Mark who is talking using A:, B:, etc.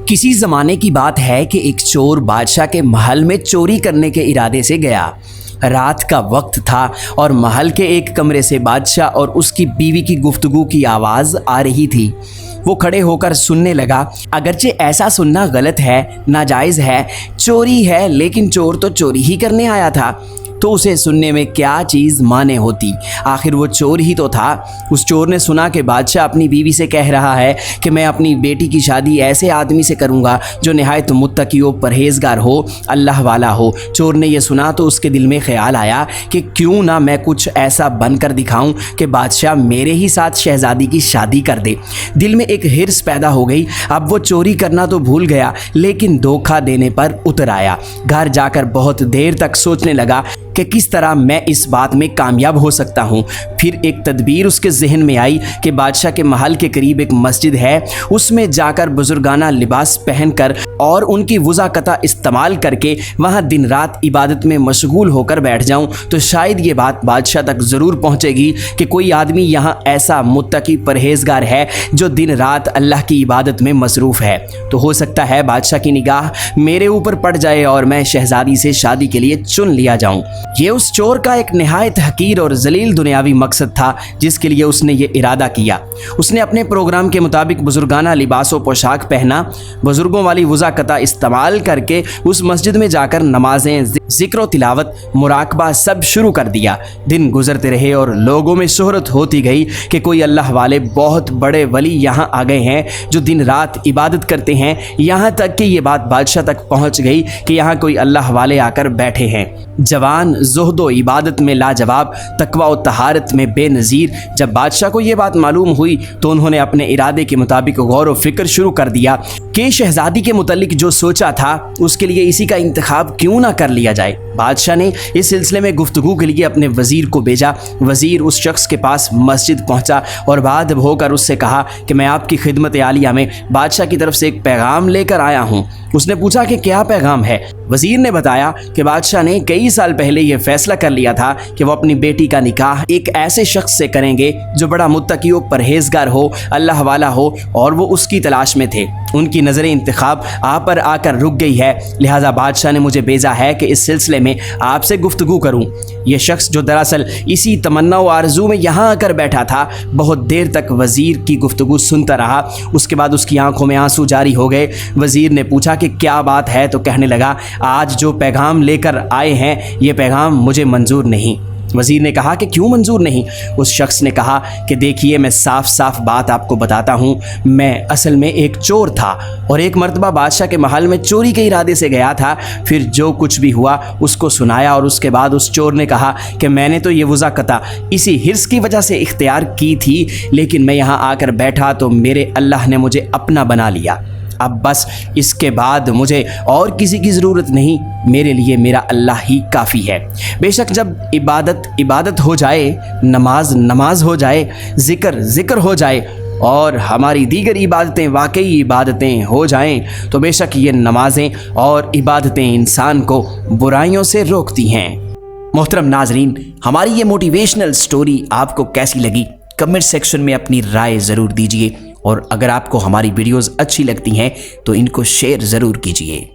A: किसी ज़माने की बात है कि एक चोर बादशाह के महल में चोरी करने के इरादे से गया। रात का वक्त था और महल के एक कमरे से बादशाह और उसकी बीवी की गुफ्तगू की आवाज़ आ रही थी। वो खड़े होकर सुनने लगा। अगरचे ऐसा सुनना गलत है, नाजायज़ है, चोरी है, लेकिन चोर तो चोरी ही करने आया था, तो उसे सुनने में क्या चीज़ माने होती। आखिर वो चोर ही तो था। उस चोर ने सुना कि बादशाह अपनी बीवी से कह रहा है कि मैं अपनी बेटी की शादी ऐसे आदमी से करूँगा जो निहायत मुत्तकी व परहेज़गार हो, अल्लाह वाला हो। चोर ने यह सुना तो उसके दिल में ख्याल आया कि क्यों ना मैं कुछ ऐसा बनकर दिखाऊं कि बादशाह मेरे ही साथ शहज़ादी की शादी कर दे। दिल में एक हिर्स पैदा हो गई। अब वो चोरी करना तो भूल गया, लेकिन धोखा देने पर उतर आया। घर जाकर बहुत देर तक सोचने लगा कि किस तरह मैं इस बात में कामयाब हो सकता हूँ। फिर एक तदबीर उसके जहन में आई कि बादशाह के महल के करीब एक मस्जिद है, उसमें जाकर बुजुर्गाना लिबास पहनकर और उनकी वज़ाकता इस्तेमाल करके वहाँ दिन रात इबादत में मशगूल होकर बैठ जाऊँ तो शायद ये बात बादशाह तक ज़रूर पहुँचेगी कि कोई आदमी यहाँ ऐसा मुत्तकी परहेज़गार है जो दिन रात अल्लाह की इबादत में मसरूफ़ है। तो हो सकता है बादशाह की निगाह मेरे ऊपर पड़ जाए और मैं शहज़ादी से शादी के लिए चुन लिया जाऊँ। ये उस चोर का एक निहायत हकीर और जलील दुनियावी मकसद था जिसके लिए उसने ये इरादा किया। उसने अपने प्रोग्राम के मुताबिक बुजुर्गाना लिबास व पोशाक पहना, बुजुर्गों वाली वज़ाकता इस्तेमाल करके उस मस्जिद में जाकर नमाजें, ज़िक्र तिलावत, मुराकबा सब शुरू कर दिया। दिन गुजरते रहे और लोगों में शोहरत होती गई कि कोई अल्लाह वाले बहुत बड़े वली यहाँ आ गए हैं जो दिन रात इबादत करते हैं। यहाँ तक कि ये बात बादशाह तक पहुँच गई कि यहाँ कोई अल्लाह वाले आकर बैठे हैं। जवान ज़ुहद इबादत में लाजवाब, तकवा और तहारत में बेनज़ीर। जब बादशाह को ये बात मालूम हुई तो उन्होंने अपने इरादे के मुताबिक गौर व फिक्र शुरू कर दिया कि शहज़ादी के मुतल्लिक जो सोचा था उसके लिए इसी का इंतखाब क्यों ना कर लिया जाए। बादशाह ने इस सिलसिले में गुफ्तगू के लिए अपने वज़ीर को भेजा। वज़ीर उस शख्स के पास मस्जिद पहुंचा और बाद होकर उससे कहा कि मैं आपकी खिदमत आलिया में बादशाह की तरफ से एक पैगाम लेकर आया हूँ। उसने पूछा कि क्या पैगाम है। वज़ीर ने बताया कि बादशाह ने कई साल पहले यह फैसला कर लिया था कि वो अपनी बेटी का निकाह एक ऐसे शख्स से करेंगे जो बड़ा मुत्तकी व परहेज़गार हो, अल्लाह वाला हो, और वो उसकी तलाश में थे। उनकी नज़र इंतखाब आप पर आकर रुक गई है, लिहाजा बादशाह ने मुझे भेजा है कि इस सिलसिले में आपसे गुफ्तगू करूं। यह शख्स जो दरअसल इसी तमन्ना व आरज़ू में यहाँ आकर बैठा था, बहुत देर तक वज़ीर की गुफ्तगू सुनता रहा। उसके बाद उसकी आंखों में आंसू जारी हो गए। वज़ीर ने पूछा कि क्या बात है, तो कहने लगा आज जो पैगाम लेकर आए हैं ये पैगाम मुझे मंजूर नहीं। वज़ीर ने कहा कि क्यों मंजूर नहीं। उस शख्स ने कहा कि देखिए मैं साफ साफ बात आपको बताता हूँ, मैं असल में एक चोर था और एक मर्तबा बादशाह के महल में चोरी के इरादे से गया था। फिर जो कुछ भी हुआ उसको सुनाया और उसके बाद उस चोर ने कहा कि मैंने तो ये वज़ाकता इसी हिर्स की वजह से इख्तियार की थी, लेकिन मैं यहाँ आकर बैठा तो मेरे अल्लाह ने मुझे अपना बना लिया। अब बस इसके बाद मुझे और किसी की ज़रूरत नहीं, मेरे लिए मेरा अल्लाह ही काफ़ी है। बेशक जब इबादत हो जाए, नमाज हो जाए, ज़िक्र हो जाए और हमारी दीगर इबादतें वाकई इबादतें हो जाएं, तो बेशक ये नमाजें और इबादतें इंसान को बुराइयों से रोकती हैं। मोहतरम नाजरीन, हमारी ये मोटिवेशनल स्टोरी आपको कैसी लगी कमेंट सेक्शन में अपनी राय ज़रूर दीजिए, और अगर आपको हमारी वीडियोस अच्छी लगती हैं तो इनको शेयर ज़रूर कीजिए।